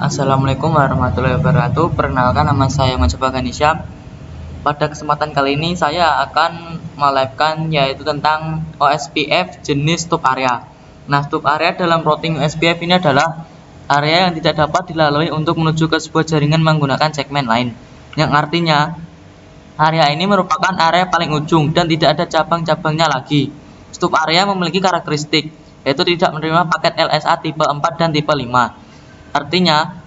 Assalamualaikum warahmatullahi wabarakatuh. Perkenalkan, nama saya Majaba Ghanisya. Pada kesempatan kali ini saya akan melivekan yaitu tentang OSPF jenis stub area. Nah, stub area dalam routing OSPF ini adalah area yang tidak dapat dilalui untuk menuju ke sebuah jaringan menggunakan segmen lain. Yang artinya area ini merupakan area paling ujung dan tidak ada cabang-cabangnya lagi. Stub area memiliki karakteristik yaitu tidak menerima paket LSA tipe 4 dan tipe 5. Artinya,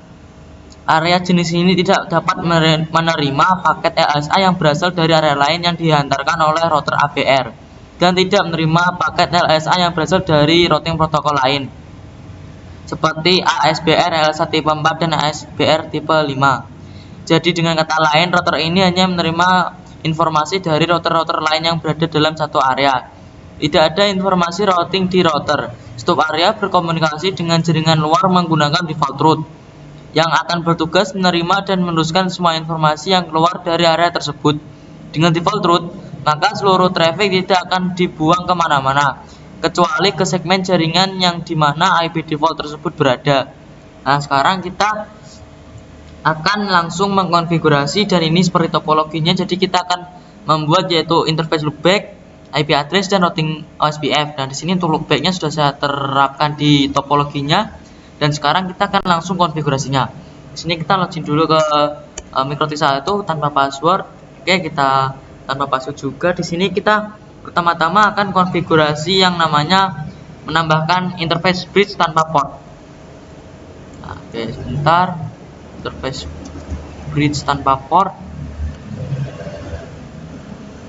area jenis ini tidak dapat menerima paket LSA yang berasal dari area lain yang dihantarkan oleh router ABR dan tidak menerima paket LSA yang berasal dari routing protokol lain seperti ASBR LSA tipe 4 dan ASBR tipe 5. Jadi dengan kata lain, router ini hanya menerima informasi dari router-router lain yang berada dalam satu area. Tidak ada informasi routing di router. Stub area berkomunikasi dengan jaringan luar menggunakan default route yang akan bertugas menerima dan meneruskan semua informasi yang keluar dari area tersebut. Dengan default route, maka seluruh traffic tidak akan dibuang kemana-mana, kecuali ke segmen jaringan yang dimana IP default tersebut berada. Nah, sekarang kita akan langsung mengkonfigurasi, dan ini seperti topologinya. Jadi kita akan membuat yaitu interface loopback, IP address, dan routing OSPF. Nah, di sini untuk loopbacknya sudah saya terapkan di topologinya, dan sekarang kita akan langsung konfigurasinya. Di sini kita login dulu ke MikroTik 1 tanpa password. Oke, kita tanpa password juga. Di sini kita pertama-tama akan konfigurasi yang namanya menambahkan interface bridge tanpa port. Nah, oke, sebentar. Interface bridge tanpa port.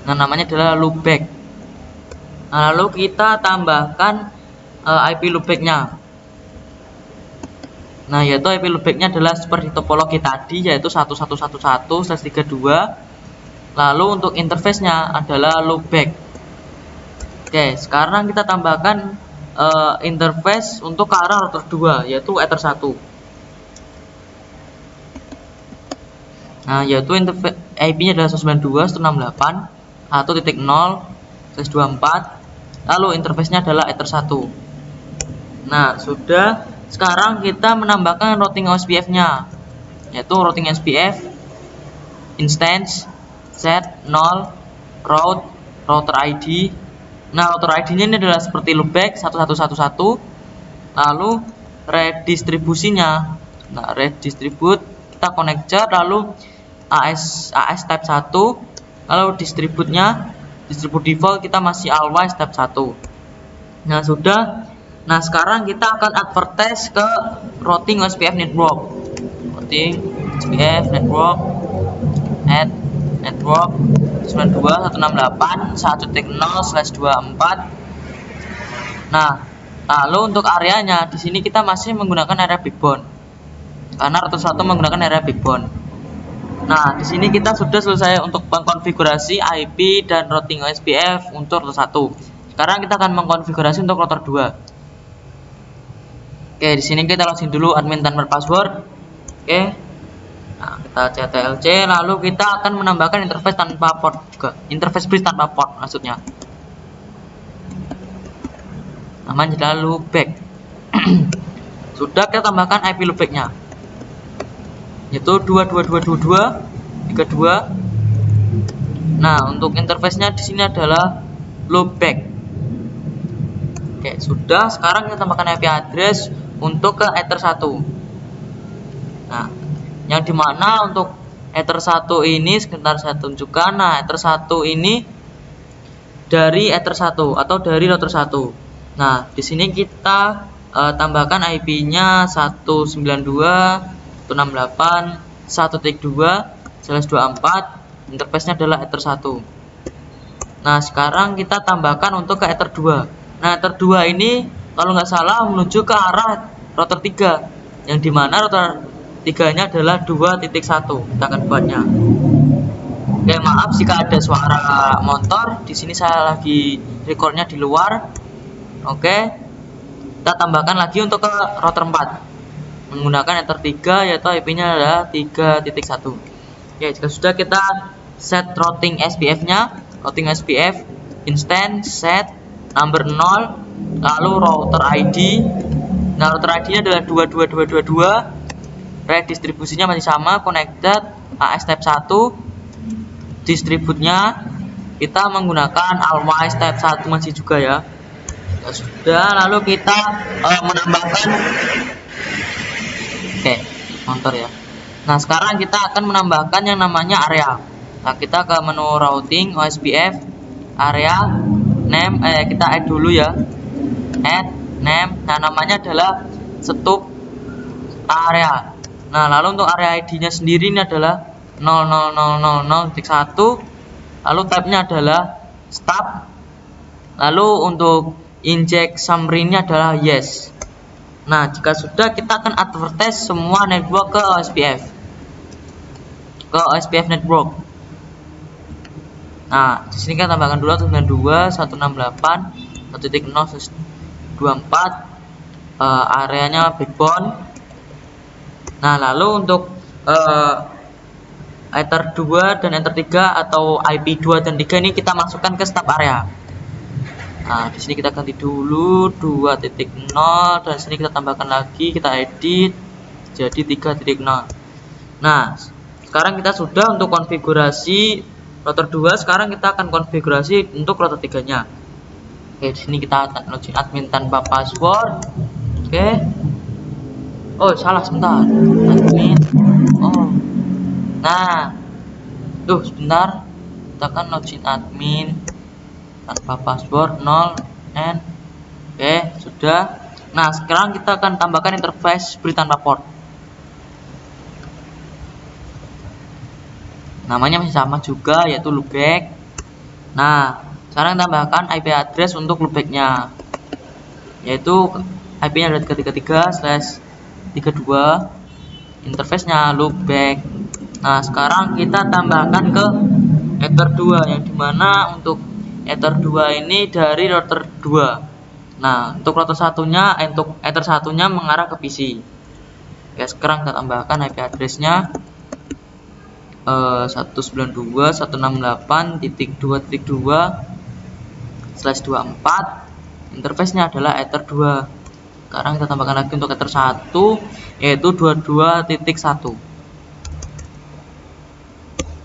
Nah, namanya adalah loopback. Nah, lalu kita tambahkan IP loopbacknya. Nah, yaitu IP loopbacknya adalah seperti topologi tadi, yaitu 1111/32. Lalu untuk interface-nya adalah loopback. Oke, sekarang kita tambahkan interface untuk ke arah router 2, yaitu Ether 1. Nah, yaitu interface IP-nya adalah 192.168.1.0/24. Lalu interface-nya adalah Ether 1. Nah, sudah. Sekarang kita menambahkan routing OSPF-nya, yaitu routing OSPF instance set 0 route router ID. Nah, router ID-nya ini adalah seperti loopback 1111. Lalu redistribusinya. Nah, redistribute kita connector, lalu AS type 1. Lalu distribute-nya, distribute default kita masih always type 1. Nah, sudah. Nah, sekarang kita akan advertise ke routing OSPF network. Routing OSPF network add network 92.168.1.0/24. Nah, lalu untuk areanya di sini kita masih menggunakan area backbone. Karena router 1 menggunakan area backbone. Nah, di sini kita sudah selesai untuk mengkonfigurasi IP dan routing OSPF untuk router 1. Sekarang kita akan mengkonfigurasi untuk router 2. Oke, di sini kita login dulu admin tanpa password. Oke. Nah, kita ctlc, lalu kita akan menambahkan interface tanpa port juga. Interface bridge tanpa port maksudnya. Namanya adalah loopback. Sudah, kita tambahkan IP loopback-nya. Yaitu 2222232. Nah, untuk interface-nya di sini adalah loopback. Oke, sudah. Sekarang kita tambahkan IP address untuk ke Ether 1. Nah, yang dimana untuk Ether 1 ini sebentar saya tunjukkan. Nah, Ether 1 ini dari Ether 1 atau dari router 1. Nah, di sini kita tambahkan IP-nya 192.168.1.2/24. Interface-nya adalah Ether 1. Nah, sekarang kita tambahkan untuk ke Ether 2. Nah, Ether 2 ini kalau nggak salah menuju ke arah router 3, yang dimana router 3-nya adalah 2.1. Kita akan buatnya. Oke, maaf jika ada suara motor. Di sini saya lagi recordnya di luar. Oke, kita tambahkan lagi untuk ke router 4 menggunakan Ether 3, yaitu IP-nya adalah 3.1. Oke, jika sudah, kita set routing SPF-nya, routing SPF instance set number 0, lalu router ID. Nah, router ID-nya adalah 22222. Redistribusinya masih sama, connected AS type 1. Distributnya kita menggunakan always type 1 masih juga ya. Ya sudah, lalu kita menambahkan motor ya. Nah, sekarang kita akan menambahkan yang namanya area. Nah, kita ke menu routing OSPF area name, kita add dulu ya, add name. Nah, namanya adalah stop area. Nah, lalu untuk area ID-nya sendiri ini adalah 00000.1. lalu type-nya adalah stop. Lalu untuk inject summary-nya adalah yes. Nah, jika sudah, kita akan advertise semua network ke OSPF network. Nah, di sini kita tambahkan dulu 192.168.1.0.24 areanya backbone. Nah, lalu untuk Ether 2 dan Ether 3 atau IP 2 dan 3 ini kita masukkan ke stop area. Nah, di sini kita ganti dulu 2.0 dan sini kita tambahkan lagi, kita edit jadi 3.0. Nah, sekarang kita sudah untuk konfigurasi router 2. Sekarang kita akan konfigurasi untuk router 3-nya. Oke, di sini kita akan login admin tanpa password. Oke. Oh, salah sebentar. Admin. Oh. Nah. Sebentar. Kita akan login admin tanpa password 0 and oke, sudah. Nah, sekarang kita akan tambahkan interface bridge tanpa port. Namanya masih sama juga, yaitu loopback. Nah, sekarang tambahkan IP address untuk loopbacknya, yaitu IP-nya adalah 333/32. Interface-nya loopback. Nah, sekarang kita tambahkan ke Ether 2, yang dimana untuk Ether 2 ini dari router 2. Nah, untuk router satunya, untuk Ether satunya mengarah ke PC. Oke, sekarang kita tambahkan IP address-nya 192.168.2.2/24. Interface-nya adalah Ether 2. Sekarang kita tambahkan lagi untuk Ether 1, yaitu 22.1.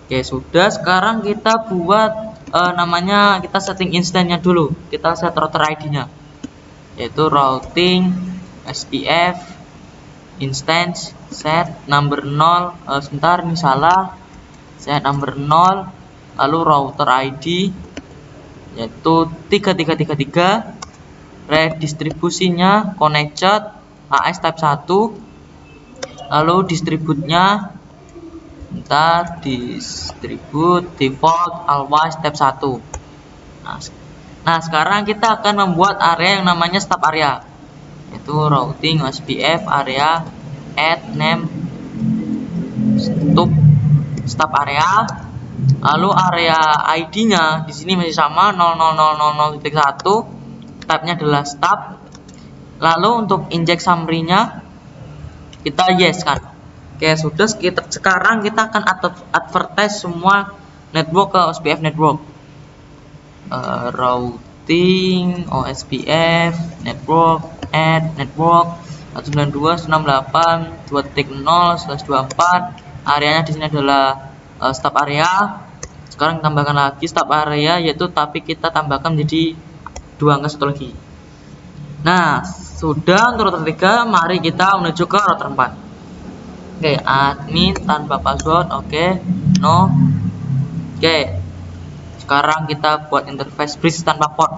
Oke, sudah. Sekarang kita buat namanya, kita setting instance-nya dulu. Kita set router ID-nya, yaitu routing SPF instance set number 0. Sebentar, ini salah. Set number 0, lalu router ID yaitu 3333. Redistribusinya connected AS type 1. Lalu distributnya distribute default always type 1. Nah, sekarang kita akan membuat area yang namanya stop area, yaitu routing OSPF area add name stop area. Lalu area ID-nya di sini masih sama 00000.1. Type-nya adalah stop. Lalu untuk inject summary-nya kita yes kan. Oke, sudah. Sekarang kita akan advertise semua network ke OSPF network. Routing OSPF network add network 192.168.2.0/24. Areanya di sini adalah stop area. Sekarang tambahkan lagi stop area, yaitu tapi kita tambahkan menjadi 2 angka satu lagi. Nah, sudah untuk router 3. Mari kita menuju ke router 4. Oke, admin tanpa password. Oke, no. Oke, sekarang kita buat interface bridge tanpa port.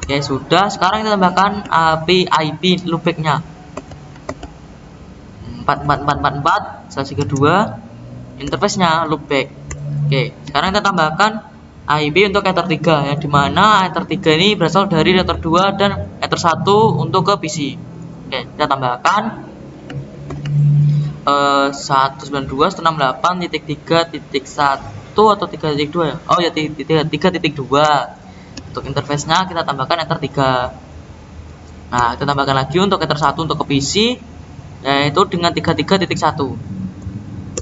Oke, sudah. Sekarang kita tambahkan IP loopback-nya 44444/2. Interface-nya loopback. Oke, sekarang kita tambahkan IP untuk Ether 3, yang dimana Ether 3 ini berasal dari router 2 dan Ether 1 untuk ke PC. Oke, kita tambahkan 192.168.3.1 atau 3.2 ya. Oh ya, 3.2. Untuk interface-nya kita tambahkan Ether 3. Nah, kita tambahkan lagi untuk Ether 1 untuk ke PC, yaitu dengan 33.1.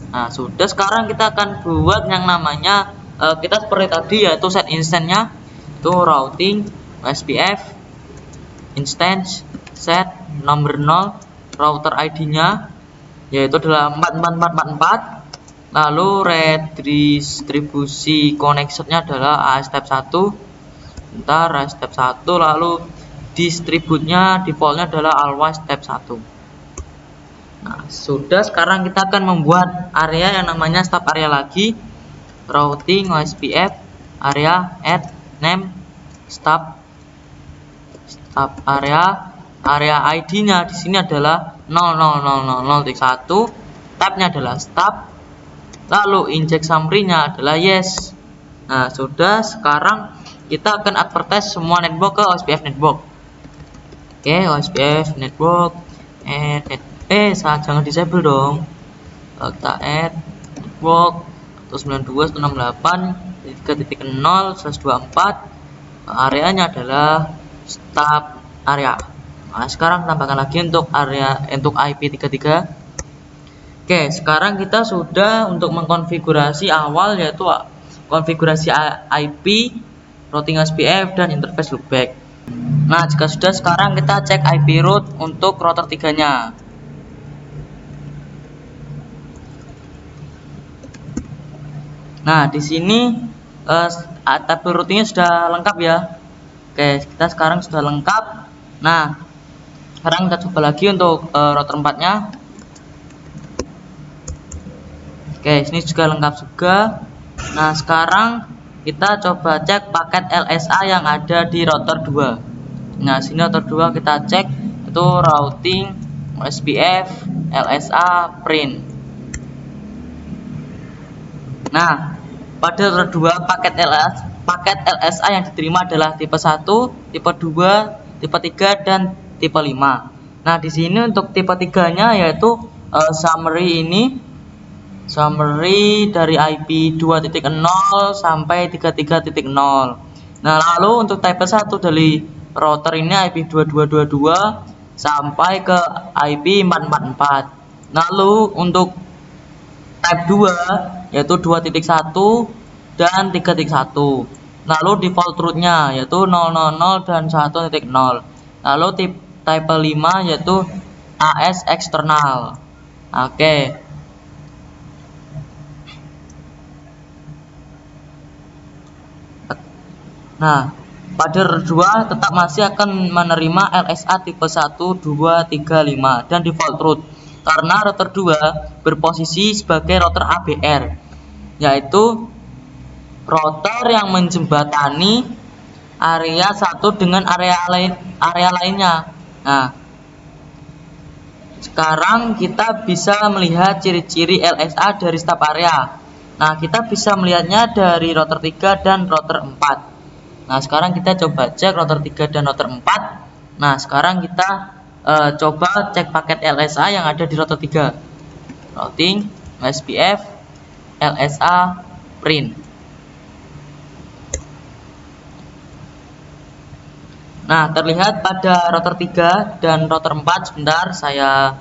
Nah, sudah. Sekarang kita akan buat yang namanya kita seperti tadi, yaitu set instance-nya itu routing OSPF instance set nomor 0, router ID-nya yaitu adalah 44444, lalu redistribusi connection-nya adalah AS type 1, bentar, AS type 1, lalu distribute-nya default-nya adalah always type 1. Nah, sudah, sekarang kita akan membuat area yang namanya stub area lagi, routing OSPF area add name stub area ID-nya di sini adalah 00000.1, tab-nya adalah stub, lalu inject summary-nya adalah yes. Nah, sudah, sekarang kita akan advertise semua network ke OSPF network. Oke, OSPF network jangan disable dong. Kita add network 192.168.3.0/24, areanya adalah stub area. Nah, sekarang tambahkan lagi untuk IP33. Oke, sekarang kita sudah untuk mengkonfigurasi awal, yaitu konfigurasi IP, routing OSPF, dan interface loopback. Nah, jika sudah, sekarang kita cek IP route untuk router 3-nya. Nah, di sini tabel routingnya sudah lengkap ya. Oke, kita sekarang sudah lengkap. Nah, sekarang kita coba lagi untuk router 4-nya. Oke, ini juga lengkap juga. Nah, sekarang kita coba cek paket LSA yang ada di router 2. Nah, sini router 2 kita cek itu routing OSPF LSA print. Nah, pada router 2 paket LSA yang diterima adalah tipe 1, tipe 2, tipe 3, dan tipe 5. Nah, di sini untuk tipe 3-nya yaitu summary dari IP 2.0 sampai 33.0. Nah, lalu untuk tipe 1 dari router ini IP 2222 sampai ke IP 444. Lalu untuk type 2 yaitu 2.1 dan 3.1. Lalu default route-nya yaitu 000 dan 1.0. Lalu type 5 yaitu AS eksternal. Oke. Nah, pada router 2 tetap masih akan menerima LSA tipe 1, 2, 3, 5 dan default route, karena router 2 berposisi sebagai router ABR, yaitu router yang menjembatani area satu dengan area lainnya. Nah, sekarang kita bisa melihat ciri-ciri LSA dari stub area. Nah, kita bisa melihatnya dari router 3 dan router 4. Nah, sekarang kita coba cek router 3 dan router 4. Nah, sekarang kita coba cek paket LSA yang ada di router 3. Routing OSPF LSA print. Nah, terlihat pada router 3 dan router 4. Sebentar, saya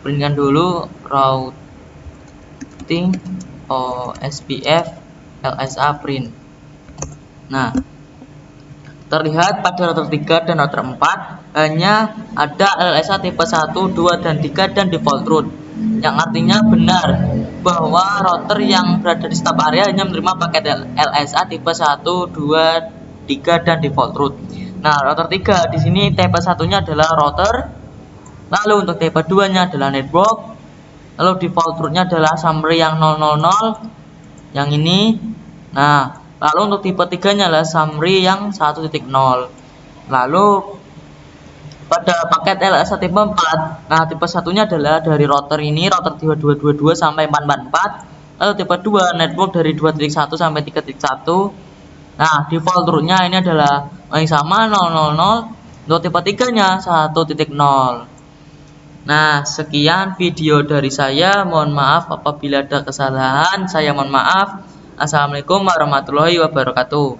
printkan dulu routing OSPF LSA print. Nah, terlihat pada router 3 dan router 4 hanya ada LSA tipe 1, 2, dan 3 dan default route, yang artinya benar bahwa router yang berada di stub area hanya menerima paket LSA tipe 1, 2, 3 dan default route. Nah, router 3 di sini tipe 1-nya adalah router, lalu untuk tipe 2-nya adalah network, lalu default route-nya adalah summary yang 000 yang ini. Nah, lalu untuk tipe 3-nya adalah summary yang 1.0. Lalu pada paket LSA tipe 4, nah tipe 1-nya adalah dari router ini, router 2222 sampai 444. Lalu tipe 2 network dari 2.1 sampai 3.1. Nah, default route-nya ini adalah yang sama 000. Untuk tipe 3-nya 1.0. Nah, sekian video dari saya. Mohon maaf apabila ada kesalahan. Saya mohon maaf. Assalamualaikum warahmatullahi wabarakatuh.